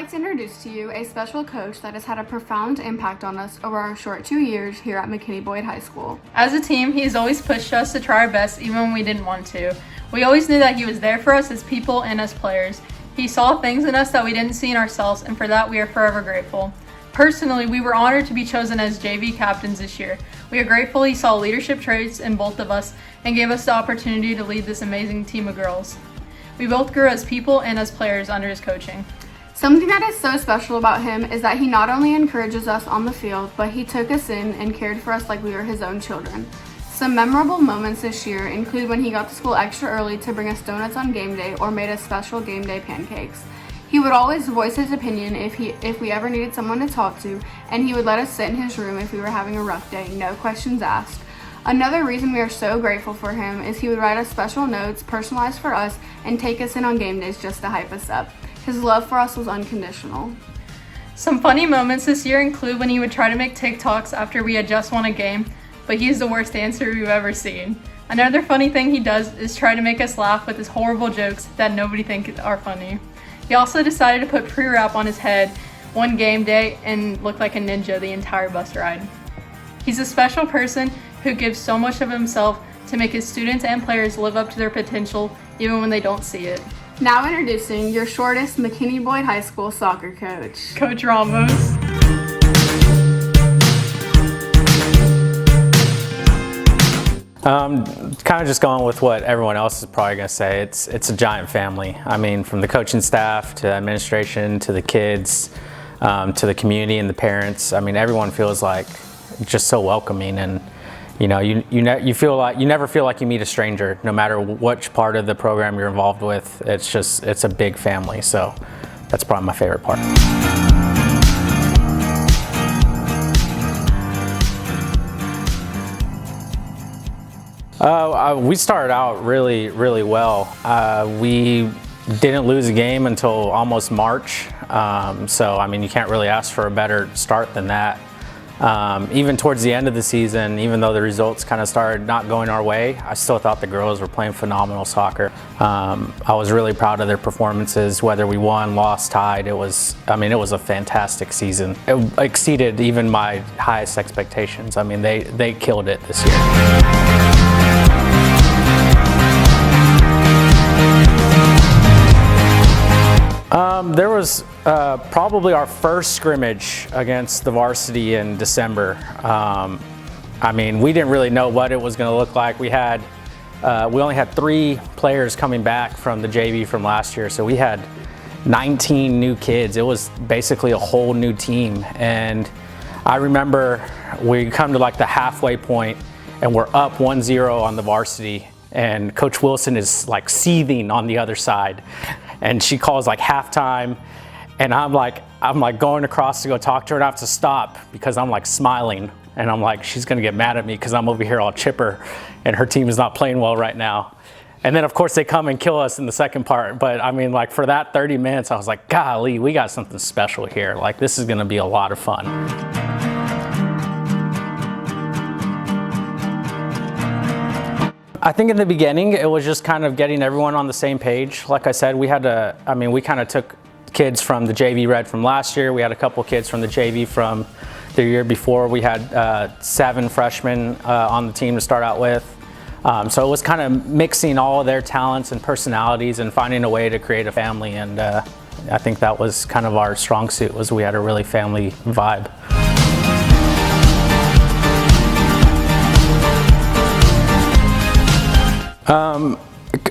like to introduce to you a special coach that has had a profound impact on us over our short 2 years here at McKinney-Boyd High School. As a team, he's always pushed us to try our best even when we didn't want to. We always knew that he was there for us as people and as players. He saw things in us that we didn't see in ourselves, and for that we are forever grateful. Personally, we were honored to be chosen as JV captains this year. We are grateful he saw leadership traits in both of us and gave us the opportunity to lead this amazing team of girls. We both grew as people and as players under his coaching. Something that is so special about him is that he not only encourages us on the field, but he took us in and cared for us like we were his own children. Some memorable moments this year include when he got to school extra early to bring us donuts on game day or made us special game day pancakes. He would always voice his opinion if we ever needed someone to talk to, and he would let us sit in his room if we were having a rough day, no questions asked. Another reason we are so grateful for him is he would write us special notes, personalized for us, and take us in on game days just to hype us up. His love for us was unconditional. Some funny moments this year include when he would try to make TikToks after we had just won a game, but he's the worst dancer we've ever seen. Another funny thing he does is try to make us laugh with his horrible jokes that nobody thinks are funny. He also decided to put pre-wrap on his head one game day and look like a ninja the entire bus ride. He's a special person who gives so much of himself to make his students and players live up to their potential even when they don't see it. Now introducing your shortest McKinney-Boyd High School soccer coach, Coach Ramos. Kind of just going with what everyone else is probably going to say. It's a giant family. I mean, from the coaching staff to administration to the kids, to the community and the parents. I mean, everyone feels like just so welcoming, and you know, you feel like you never feel like you meet a stranger, no matter which part of the program you're involved with. It's a big family. So that's probably my favorite part. We started out really well. We didn't lose a game until almost March. So, I mean, you can't really ask for a better start than that. Even towards the end of the season, even though the results kind of started not going our way, I still thought the girls were playing phenomenal soccer. I was really proud of their performances, whether we won, lost, tied. It was a fantastic season. It exceeded even my highest expectations. I mean, they killed it this year. There was probably our first scrimmage against the Varsity in December. I mean, we didn't really know what it was going to look like. We only had 3 players coming back from the JV from last year, so we had 19 new kids. It was basically a whole new team, and I remember we come to like the halfway point, and we're up 1-0 on the Varsity, and Coach Wilson is like seething on the other side. And she calls like halftime, and I'm like going across to go talk to her, and I have to stop because I'm like smiling, and I'm like, she's gonna get mad at me because I'm over here all chipper and her team is not playing well right now. And then of course they come and kill us in the second part. But I mean, like, for that 30 minutes, I was like, golly, we got something special here. Like, this is gonna be a lot of fun. I think in the beginning, it was just kind of getting everyone on the same page. Like I said, we kind of took kids from the JV Red from last year. We had a couple kids from the JV from the year before. We had 7 freshmen on the team to start out with. So it was kind of mixing all of their talents and personalities and finding a way to create a family. And I think that was kind of our strong suit, was we had a really family vibe.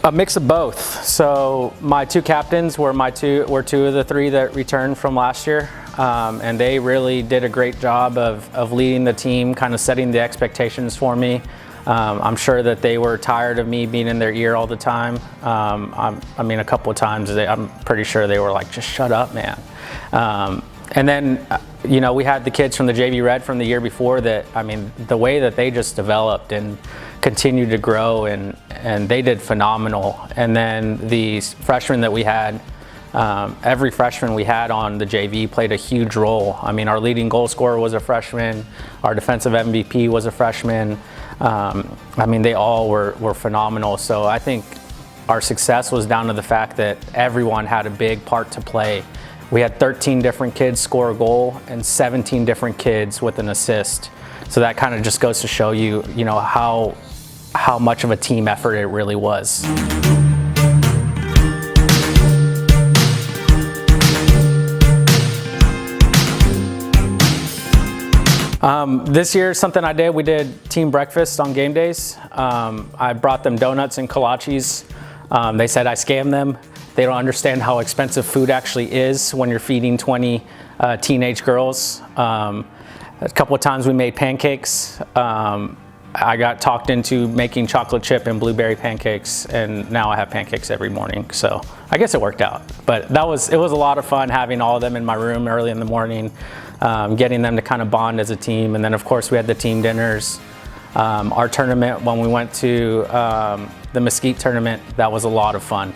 A mix of both. So my 2 captains were 2 of the 3 that returned from last year, and they really did a great job of leading the team, kind of setting the expectations for me. I'm sure that they were tired of me being in their ear all the time. I mean, a couple of times I'm pretty sure they were like, just shut up, man. And then, you know, we had the kids from the JV Red from the year before that, I mean, the way that they just developed and continued to grow, and they did phenomenal. And then the freshmen that we had, every freshman we had on the JV played a huge role. I mean, our leading goal scorer was a freshman, our defensive MVP was a freshman. I mean, they all were phenomenal. So I think our success was down to the fact that everyone had a big part to play we had 13 different kids score a goal and 17 different kids with an assist. So that kind of just goes to show you, how much of a team effort it really was. This year, something I did, we did team breakfast on game days. I brought them donuts and kolaches. They said I scammed them. They don't understand how expensive food actually is when you're feeding 20 teenage girls. A couple of times we made pancakes. I got talked into making chocolate chip and blueberry pancakes, and now I have pancakes every morning. So I guess it worked out. But it was a lot of fun having all of them in my room early in the morning, getting them to kind of bond as a team. And then of course we had the team dinners. Our tournament, when we went to the Mesquite tournament, that was a lot of fun.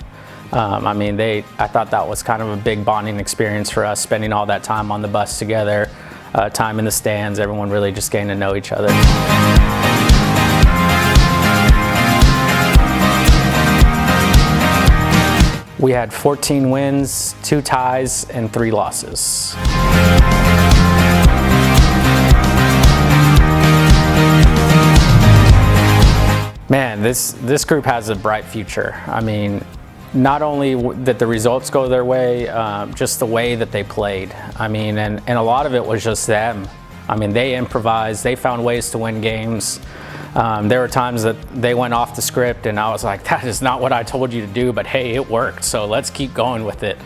I thought that was kind of a big bonding experience for us, spending all that time on the bus together, time in the stands, everyone really just getting to know each other. We had 14 wins, 2 ties, and 3 losses. Man, this group has a bright future. I mean, not only that the results go their way, just the way that they played. I mean, and a lot of it was just them. I mean, they improvised, they found ways to win games. There were times that they went off the script and I was like, that is not what I told you to do, but hey, it worked, so let's keep going with it.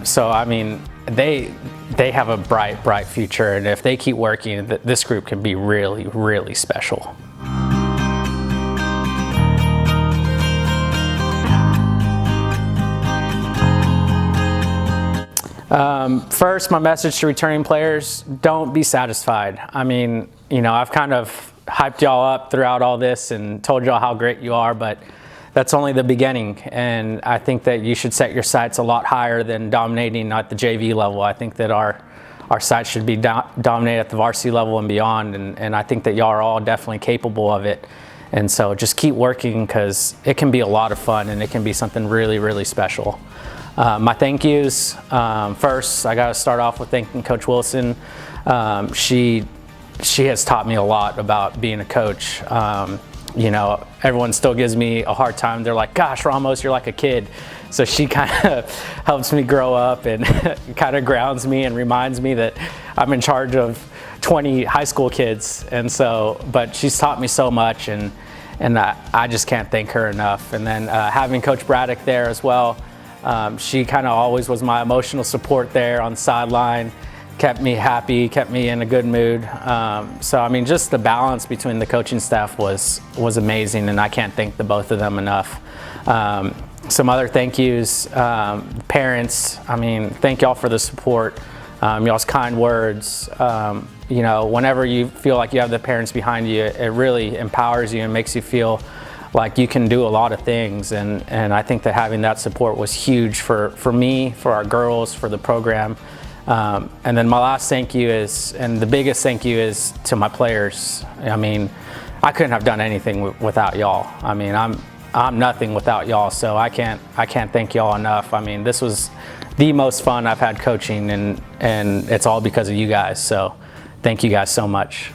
So I mean, they have a bright future, and if they keep working, this group can be really, really special. First, my message to returning players: don't be satisfied. I mean, I've kind of hyped y'all up throughout all this and told y'all how great you are, but that's only the beginning. And I think that you should set your sights a lot higher than dominating at the JV level. I think that our sights should be dominated at the varsity level and beyond. And I think that y'all are all definitely capable of it. And so just keep working, because it can be a lot of fun and it can be something really, really special. My thank yous. First, I got to start off with thanking Coach Wilson. She has taught me a lot about being a coach. Everyone still gives me a hard time. They're like, gosh, Ramos, you're like a kid. So she kind of helps me grow up and kind of grounds me and reminds me that I'm in charge of 20 high school kids. And so, but she's taught me so much, and I just can't thank her enough. And then having Coach Braddock there as well, she kind of always was my emotional support there on the sideline, kept me happy, kept me in a good mood. So I mean, just the balance between the coaching staff was amazing, and I can't thank the both of them enough. Some other thank yous: parents. I mean, thank y'all for the support, y'all's kind words. Whenever you feel like you have the parents behind you, it really empowers you and makes you feel like you can do a lot of things. And I think that having that support was huge for me, for our girls, for the program. And then my last thank you is, and the biggest thank you is to my players. I mean, I couldn't have done anything without y'all. I mean, I'm nothing without y'all, so I can't thank y'all enough. I mean, this was the most fun I've had coaching, and it's all because of you guys. So thank you guys so much.